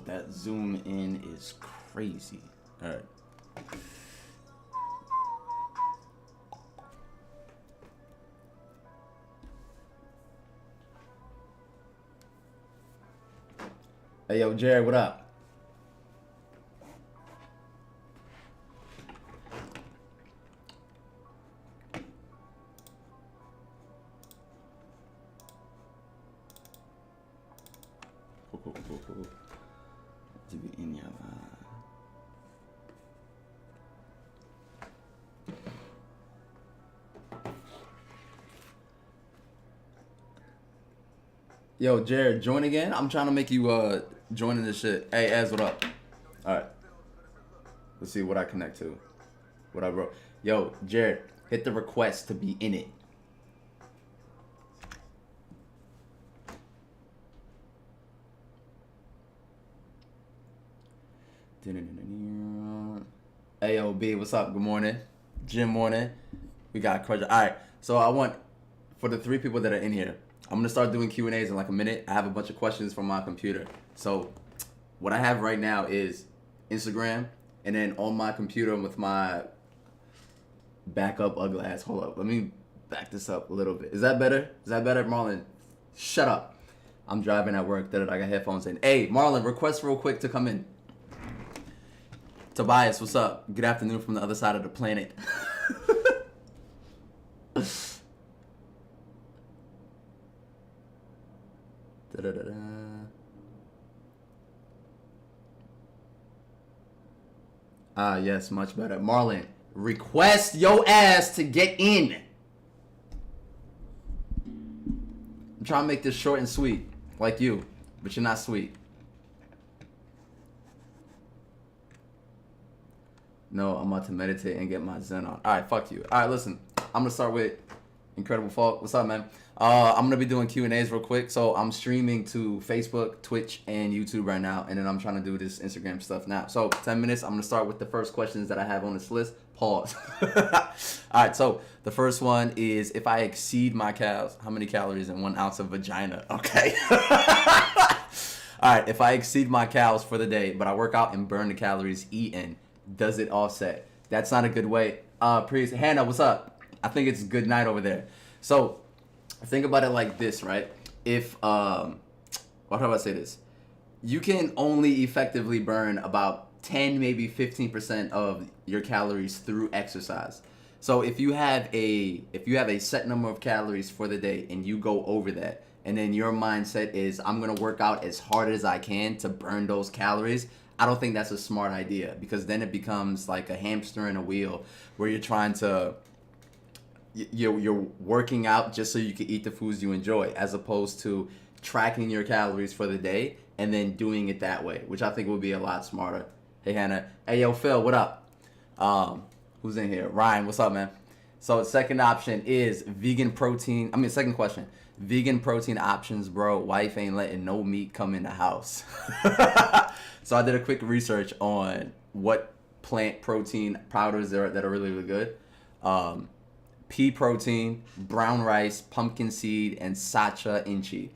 that zoom in is crazy. All right. Hey, yo, Jared, what up? Cool. Yo, Jared, join again? I'm trying to make you join in this shit. Hey, Az, what up? Alright. Let's see what I connect to. What I wrote. Yo, Jared, hit the request to be in it. AOB, what's up? Good morning. Gym morning. We got Crutch. Alright, so I want, for the 3 people that are in here, I'm going to start doing Q&As in like a minute. I have a bunch of questions from my computer. So what I have right now is Instagram, and then on my computer with my backup ugly ass. Hold up. Let me back this up a little bit. Is that better? Is that better? Marlon, shut up. I'm driving at work. I got headphones in. Hey, Marlon, request real quick to come in. Tobias, what's up? Good afternoon from the other side of the planet. Yes, much better. Marlon, request your ass to get in. I'm trying to make this short and sweet, like you, but you're not sweet. No, I'm about to meditate and get my zen on. All right, fuck you. All right, listen, I'm gonna start with Incredible Folk. What's up, man? I'm gonna be doing Q&As real quick. So I'm streaming to Facebook, Twitch, and YouTube right now, and then I'm trying to do this Instagram stuff now. So 10 minutes. I'm gonna start with the first questions that I have on this list. Pause. All right. So the first one is, if I exceed my calories, how many calories in 1 ounce of vagina? Okay. All right. If I exceed my calories for the day, but I work out and burn the calories eaten, does it offset? That's not a good way. Priest, Hannah, what's up? I think it's good night over there. So think about it like this, right? If, how do I say this? You can only effectively burn about 10, maybe 15% of your calories through exercise. So if you have a set number of calories for the day and you go over that, and then your mindset is, I'm gonna work out as hard as I can to burn those calories, I don't think that's a smart idea, because then it becomes like a hamster in a wheel where you're trying to, you're working out just so you can eat the foods you enjoy, as opposed to tracking your calories for the day and then doing it that way, which I think would be a lot smarter. Hey, Hannah. Hey, yo, Phil, what up? Who's in here? Ryan, what's up, man? So second option is second question. Vegan protein options, bro. Wife ain't letting no meat come in the house. So I did a quick research on what plant protein powders that are really, really good. Pea protein, brown rice, pumpkin seed, and sacha inchi.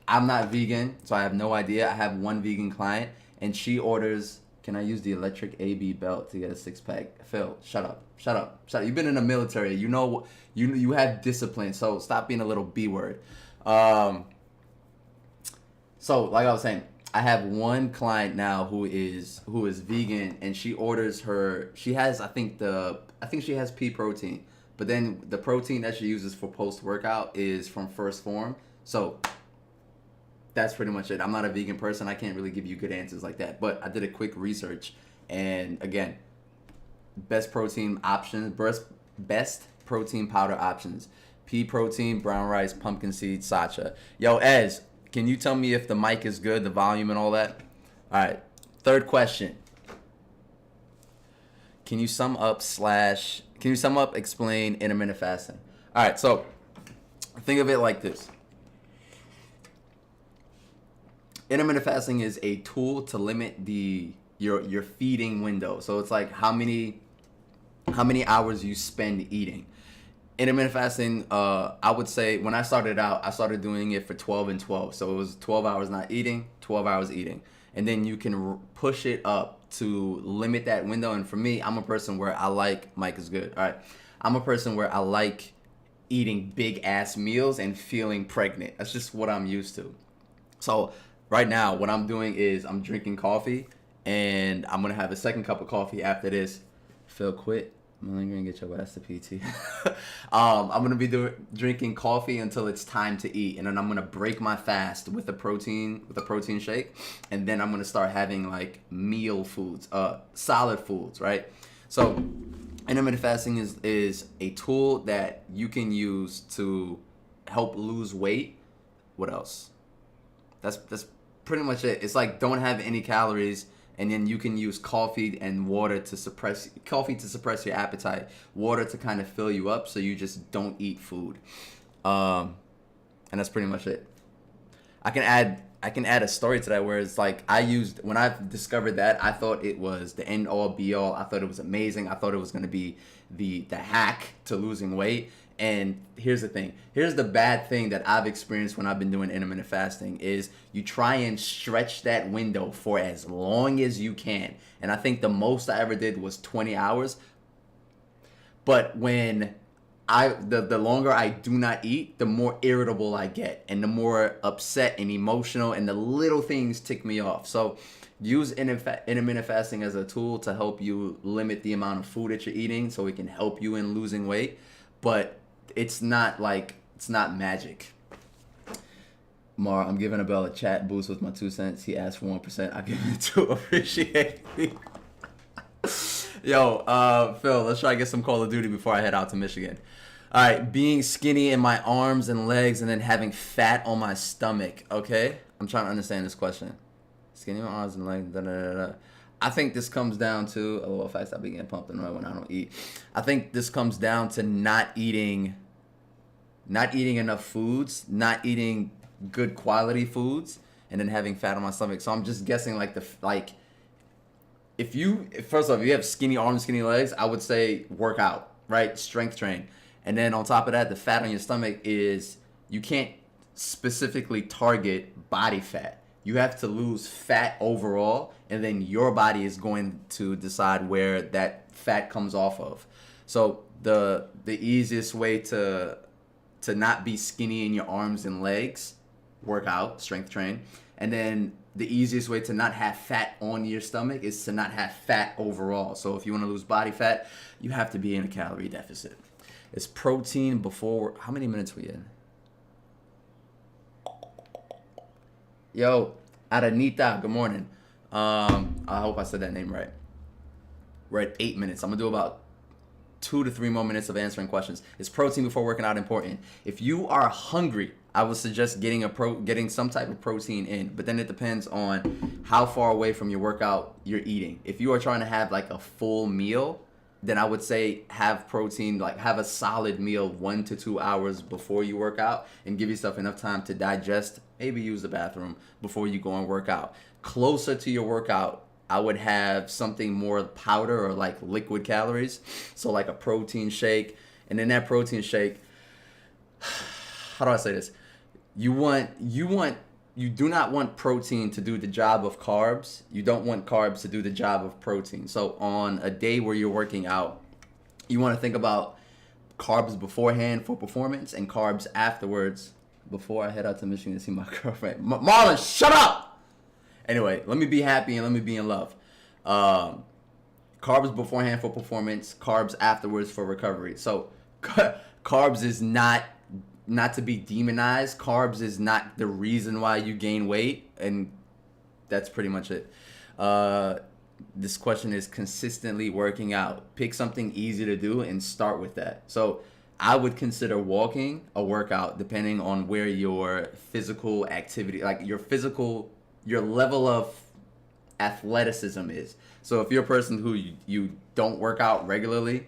I'm not vegan, so I have no idea. I have one vegan client, and she orders, can I use the electric AB belt to get a 6-pack? Phil, shut up. You've been in the military. You know, you have discipline, so stop being a little B word. So like I was saying, I have one client now who is vegan, and she orders she has she has pea protein. But then the protein that she uses for post-workout is from First Form. So that's pretty much it. I'm not a vegan person. I can't really give you good answers like that. But I did a quick research. And again, best protein options, best protein powder options. Pea protein, brown rice, pumpkin seed, sacha. Yo, Ez, can you tell me if the mic is good, the volume and all that? All right. Third question. Can you sum up, explain intermittent fasting? All right, so think of it like this. Intermittent fasting is a tool to limit your feeding window. So it's like how many hours you spend eating. Intermittent fasting, I would say when I started out, I started doing it for 12 and 12. So it was 12 hours not eating, 12 hours eating. and then you can push it up to limit that window. And for me, I'm a person where I like, Mike is good, all right? I'm a person where I like eating big ass meals and feeling pregnant. That's just what I'm used to. So right now, what I'm doing is I'm drinking coffee, and I'm gonna have a second cup of coffee after this. Phil, quit. I'm gonna get your ass to PT. I'm gonna be drinking coffee until it's time to eat, and then I'm gonna break my fast with a protein shake, and then I'm gonna start having like meal foods, solid foods, right? So intermittent fasting is a tool that you can use to help lose weight. What else? That's pretty much it. It's like don't have any calories, and then you can use coffee and water to suppress your appetite, water to kind of fill you up so you just don't eat food. And that's pretty much it. I can add a story to that where it's like when I discovered that, I thought it was the end all be all. I thought it was amazing. I thought it was going to be the hack to losing weight. And here's the thing. Here's the bad thing that I've experienced when I've been doing intermittent fasting is you try and stretch that window for as long as you can. And I think the most I ever did was 20 hours. But when the longer I do not eat, the more irritable I get and the more upset and emotional, and the little things tick me off. So use intermittent fasting as a tool to help you limit the amount of food that you're eating so it can help you in losing weight. But it's not magic. Mar, I'm giving Abel a chat boost with my 2 cents. He asked for 1%. I give it to appreciate me. Yo, Phil, let's try to get some Call of Duty before I head out to Michigan. All right, being skinny in my arms and legs and then having fat on my stomach, okay? I'm trying to understand this question. Skinny in my arms and legs, da-da-da-da. I think this comes down to, in fact, I be getting pumped in the when I don't eat. I think this comes down to not eating enough foods, not eating good quality foods, and then having fat on my stomach. So I'm just guessing if you have skinny arms, skinny legs, I would say work out, right? Strength train. And then on top of that, the fat on your stomach is, you can't specifically target body fat. You have to lose fat overall, and then your body is going to decide where that fat comes off of. So the easiest way to not be skinny in your arms and legs, work out, strength train. And then the easiest way to not have fat on your stomach is to not have fat overall. So if you want to lose body fat, you have to be in a calorie deficit. It's protein before, how many minutes we in? Yo, Aranita, good morning. I hope I said that name right. We're at 8 minutes. I'm going to do about 2 to 3 more minutes of answering questions. Is protein before working out important? If you are hungry, I would suggest getting some type of protein in, but then it depends on how far away from your workout you're eating. If you are trying to have like a full meal, then I would say have protein, like have a solid meal 1 to 2 hours before you work out and give yourself enough time to digest, maybe use the bathroom before you go and work out. Closer to your workout, I would have something more powder or like liquid calories. So like a protein shake. And in that protein shake, how do I say this? You do not want protein to do the job of carbs. You don't want carbs to do the job of protein. So on a day where you're working out, you want to think about carbs beforehand for performance and carbs afterwards before I head out to Michigan to see my girlfriend. Marlon, shut up! Anyway, let me be happy and let me be in love. Carbs beforehand for performance, carbs afterwards for recovery. So carbs is not to be demonized. Carbs is not the reason why you gain weight, and that's pretty much it. This question is consistently working out. Pick something easy to do and start with that. So I would consider walking a workout depending on where your physical activity, like your level of athleticism is. So if you're a person who you don't work out regularly,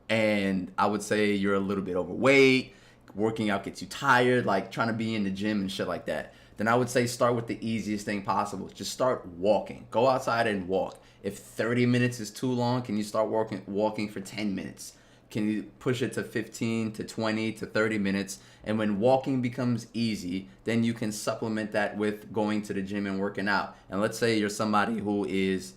and I would say you're a little bit overweight, working out gets you tired, like trying to be in the gym and shit like that, then I would say start with the easiest thing possible. Just start walking. Go outside and walk. If 30 minutes is too long, can you start walking for 10 minutes? Can you push it to 15 to 20 to 30 minutes? And when walking becomes easy, then you can supplement that with going to the gym and working out. And let's say you're somebody who is,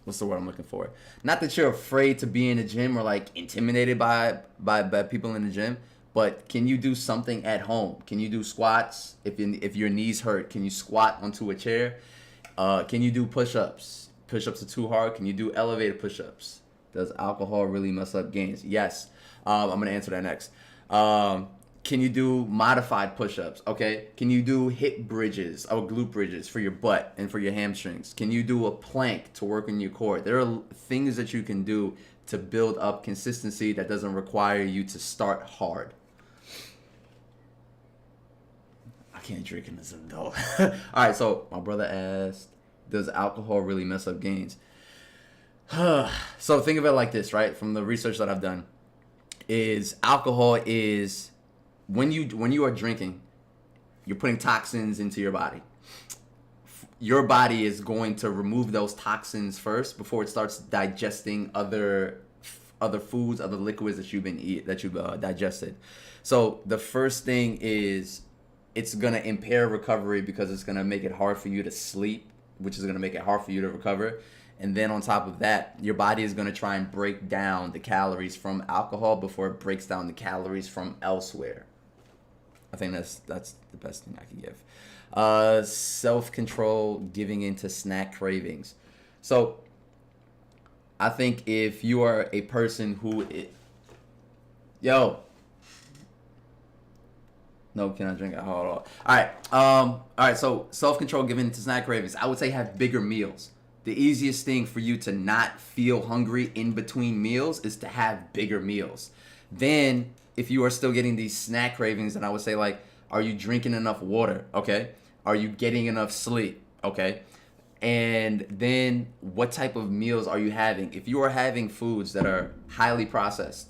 what's the word I'm looking for? Not that you're afraid to be in the gym or like intimidated by people in the gym, but can you do something at home? Can you do squats? If your knees hurt, can you squat onto a chair? Can you do push-ups? Push-ups are too hard. Can you do elevated push-ups? Does alcohol really mess up gains? Yes. I'm going to answer that next. Can you do modified push-ups? Okay. Can you do hip bridges or glute bridges for your butt and for your hamstrings? Can you do a plank to work on your core? There are things that you can do to build up consistency that doesn't require you to start hard. I can't drink in this though. All right. So my brother asked, does alcohol really mess up gains? So think of it like this, right? From the research that I've done, is alcohol is when you are drinking, you're putting toxins into your body. Your body is going to remove those toxins first before it starts digesting other foods, other liquids that you've digested. So the first thing is it's gonna impair recovery because it's gonna make it hard for you to sleep, which is gonna make it hard for you to recover. And then on top of that, your body is going to try and break down the calories from alcohol before it breaks down the calories from elsewhere. I think that's the best thing I can give. Self-control, giving into snack cravings. So I think if you are a person who... No, can I drink alcohol? All right, so self-control, giving into snack cravings. I would say have bigger meals. The easiest thing for you to not feel hungry in between meals is to have bigger meals. Then, if you are still getting these snack cravings, then I would say, like, are you drinking enough water? Okay. Are you getting enough sleep? Okay. And then, what type of meals are you having? If you are having foods that are highly processed,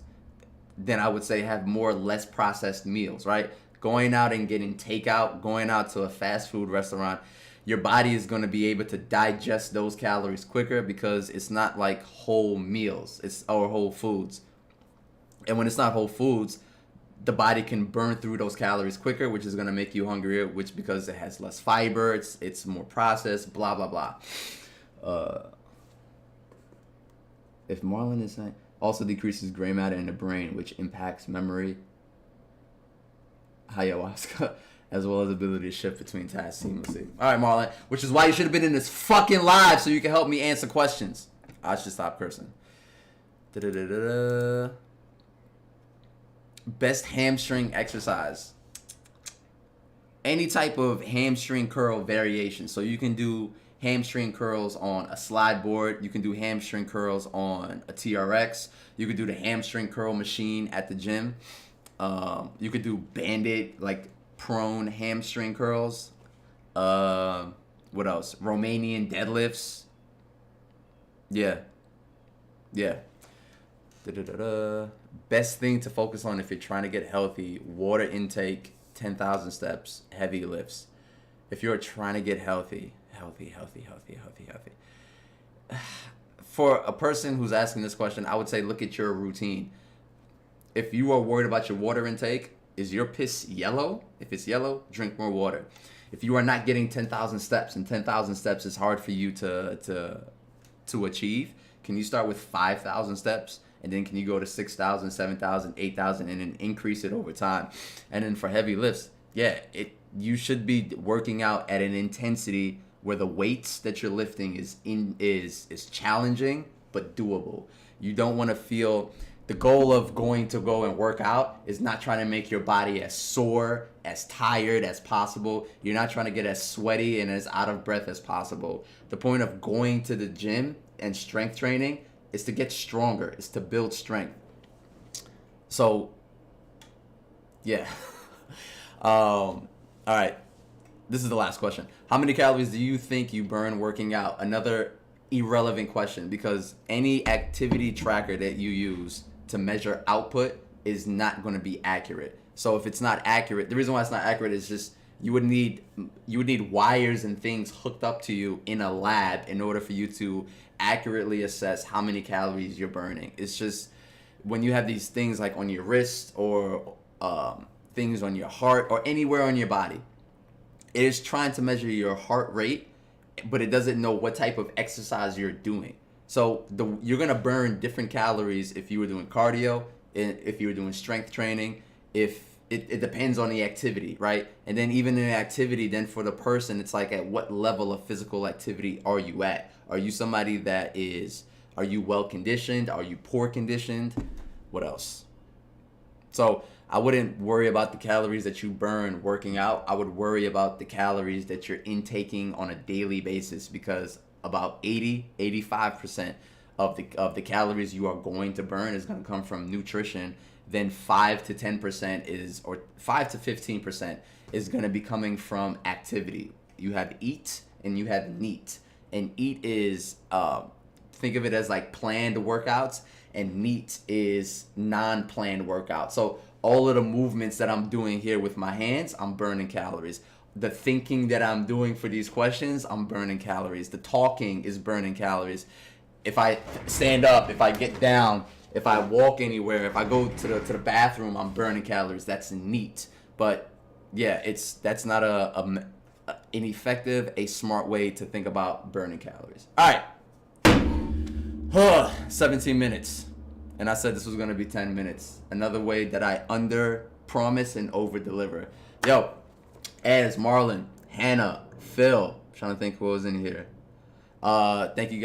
then I would say have more less processed meals, right? Going out and getting takeout, going out to a fast food restaurant, your body is going to be able to digest those calories quicker because it's not like whole meals, or whole foods. And when it's not whole foods, the body can burn through those calories quicker, which is going to make you hungrier, which because it has less fiber, it's more processed, blah, blah, blah. If Marlon is saying, also decreases gray matter in the brain, which impacts memory, ayahuasca, as well as ability to shift between tasks seamlessly. All right, Marlon, which is why you should have been in this fucking live so you can help me answer questions. I should stop cursing. Best hamstring exercise. Any type of hamstring curl variation. So you can do hamstring curls on a slide board. You can do hamstring curls on a TRX. You could do the hamstring curl machine at the gym. You could do banded, like, prone hamstring curls. What else? Romanian deadlifts. Yeah. Best thing to focus on if you're trying to get healthy: water intake, 10,000 steps, heavy lifts. If you're trying to get healthy. For a person who's asking this question, I would say look at your routine. If you are worried about your water intake, is your piss yellow? If it's yellow, drink more water. If you are not getting 10,000 steps, and 10,000 steps is hard for you to achieve, can you start with 5,000 steps? And then can you go to 6,000, 7,000, 8,000, and then increase it over time? And then for heavy lifts, you should be working out at an intensity where the weights that you're lifting is challenging but doable. You don't want to feel... The goal of going and work out is not trying to make your body as sore, as tired as possible. You're not trying to get as sweaty and as out of breath as possible. The point of going to the gym and strength training is to get stronger, is to build strength. So, yeah. All right. This is the last question. How many calories do you think you burn working out? Another irrelevant question, because any activity tracker that you use to measure output is not going to be accurate. So if it's not accurate, the reason why it's not accurate is just you would need wires and things hooked up to you in a lab in order for you to accurately assess how many calories you're burning. It's just when you have these things like on your wrist or things on your heart or anywhere on your body, it is trying to measure your heart rate, but it doesn't know what type of exercise you're doing. So you're gonna burn different calories if you were doing cardio, if you were doing strength training, if it depends on the activity, right? And then even in the activity, then for the person, it's like at what level of physical activity are you at? Are you somebody that are you well conditioned? Are you poor conditioned? What else? So I wouldn't worry about the calories that you burn working out. I would worry about the calories that you're intaking on a daily basis, because about 85% of the calories you are going to burn is going to come from nutrition. Then 5 to 10% or 5 to 15% is going to be coming from activity. You have eat and you have neat. And eat is, think of it as like planned workouts, and neat is non-planned workouts. So all of the movements that I'm doing here with my hands, I'm burning calories. The thinking that I'm doing for these questions, I'm burning calories. The talking is burning calories. If I stand up, if I get down, if I walk anywhere, if I go to the bathroom, I'm burning calories. That's neat. But yeah, that's not an effective, a smart way to think about burning calories. All right. 17 minutes. And I said this was going to be 10 minutes. Another way that I under promise and over deliver. Yo, Az, Marlon, Hannah, Phil. I'm trying to think who was in here. Thank you guys.